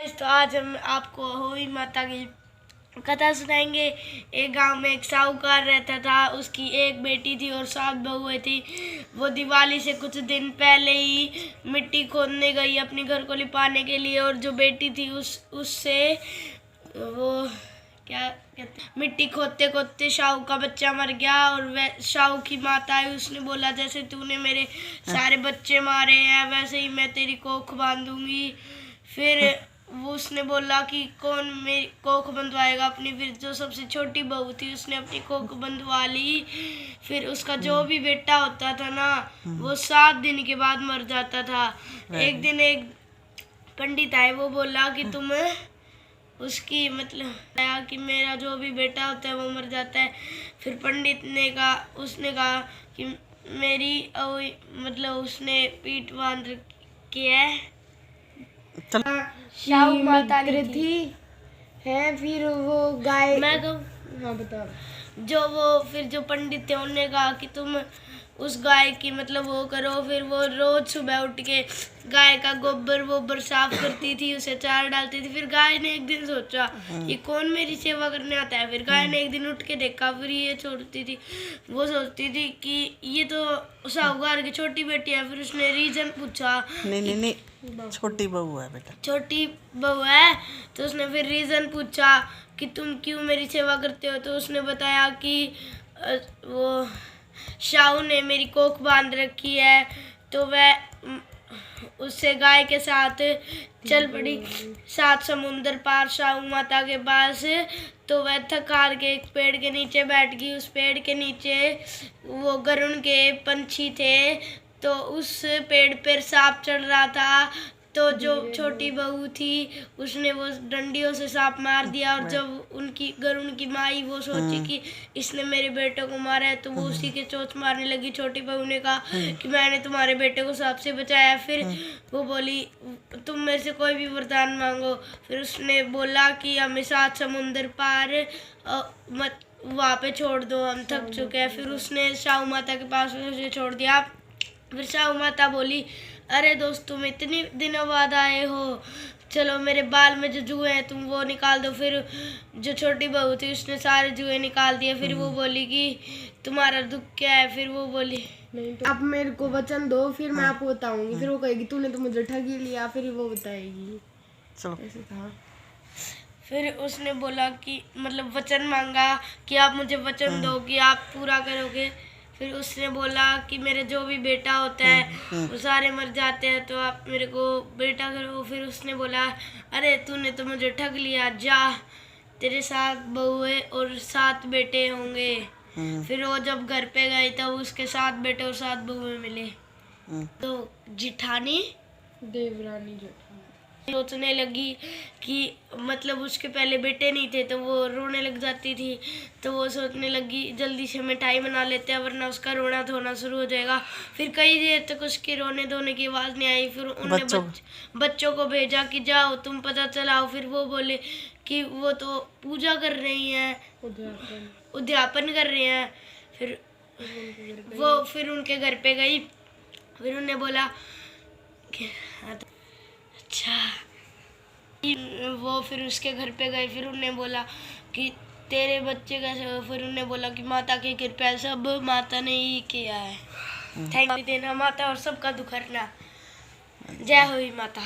तो आज हम आपको होई माता की कथा सुनाएंगे। एक गांव में एक साहूकार रहता था। उसकी एक बेटी थी और 7 बहुएं थी। वो दिवाली से कुछ दिन पहले ही मिट्टी खोदने गई अपने घर को लिपाने के लिए, और जो बेटी थी उससे वो क्या कहते, मिट्टी खोदते खोदते शाहू का बच्चा मर गया। और वह शाहू की माता आई, उसने बोला जैसे तूने मेरे सारे बच्चे मारे हैं वैसे ही मैं तेरी कोख बांधूंगी। फिर वो उसने बोला कि कौन मेरी कोख बंधवाएगा अपनी। फिर जो सबसे छोटी बहू थी उसने अपनी कोख बंधवा ली। फिर उसका जो भी बेटा होता था ना वो 7 दिन के बाद मर जाता था। एक दिन एक पंडित आए, वो बोला कि तुम उसकी मतलब आया कि मेरा जो भी बेटा होता है वो मर जाता है। फिर पंडित ने कहा, उसने कहा कि मेरी मतलब उसने पीठ बांध रखी है। शाहू माता थी है। फिर वो गाय, मैं कहूँ, हाँ बताओ। जो पंडित थे उन्होंने कहा कि तुम उस गाय की मतलब वो करो। फिर वो रोज सुबह उठ के गाय का गोबर साफ करती थी, उसे चारा डालती थी। फिर गाय ने एक दिन सोचा ये कौन मेरी सेवा करने आता है। फिर गाय ने एक दिन उठ के देखा, फिर ये छोड़ती थी। वो सोचती थी कि ये तो साहूकार की छोटी बेटी है। फिर उसने रीजन पूछा। नहीं, छोटी बहू है बेटा, छोटी बहू है। तो उसने फिर रीजन पूछा कि तुम क्यों मेरी सेवा करते हो। तो उसने बताया कि वो शाहू ने मेरी कोख बांध रखी है। तो वह उससे गाय के साथ चल पड़ी 7 समुंदर पार शाहू माता के पास। तो वह थक हार के एक पेड़ के नीचे बैठ गई। उस पेड़ के नीचे वो गरुड़ के पंछी थे। तो उस पेड़ पर सांप चढ़ रहा था। तो जो छोटी बहू थी उसने वो डंडियों से सांप मार दिया। और जब उनकी गरुड़ की माई वो सोची कि इसने मेरे बेटे को मारा है, तो वो उसी के चोंच मारने लगी। छोटी बहू ने कहा कि मैंने तुम्हारे बेटे को सांप से बचाया। फिर वो बोली तुम मेरे से कोई भी वरदान मांगो। फिर उसने बोला कि हमें 7 समुंदर पार मत वहाँ पे छोड़ दो, हम थक चुके हैं। फिर उसने शाहू माता के पास उसे छोड़ दिया। फिर शाहू माता बोली अरे दोस्त तुम इतनी दिनों बाद आए हो, चलो मेरे बाल में जो जुए हैं तुम वो निकाल दो। फिर जो छोटी बहू थी उसने सारे जुए निकाल दिए। फिर वो बोली कि तुम्हारा दुख क्या है। फिर वो बोली नहीं तो आप मेरे को वचन दो, फिर मैं आपको बताऊंगी। फिर वो कहेगी तूने तो मुझे ठग ही लिया। फिर वो बताएगी। चलो ऐसे था। फिर उसने बोला कि मतलब वचन मांगा कि आप मुझे वचन दो कि आप पूरा करोगे। फिर उसने बोला कि मेरे जो भी बेटा होता है वो सारे मर जाते हैं, तो आप मेरे को बेटा करो। फिर उसने बोला अरे तूने तो मुझे ठग लिया, जा तेरे 7 बहुएं और 7 बेटे होंगे। फिर वो जब घर पे गई तब उसके 7 बेटे और 7 बहुएं मिले। तो जिठानी देवरानी जेठानी सोचने लगी कि मतलब उसके पहले बेटे नहीं थे, तो वो रोने लग जाती थी। तो वो सोचने लगी जल्दी से मिठाई बना लेते हैं वरना उसका रोना धोना शुरू हो जाएगा। फिर कई देर तक उसके रोने धोने की आवाज़ नहीं आई। फिर उन्होंने बच्चों को भेजा कि जाओ तुम पता चलाओ। फिर वो बोले कि वो तो पूजा कर रही हैं, उद्यापन कर रहे हैं। फिर उनके घर पे गई। फिर उन्होंने बोला अच्छा, वो फिर उसके घर पे गए। फिर उन्होंने बोला कि तेरे बच्चे कैसे हो। फिर उन्होंने बोला कि माता की कृपा है, सब माता ने ही किया है। थैंक यू देना माता और सबका दुख हरना। जय होई माता।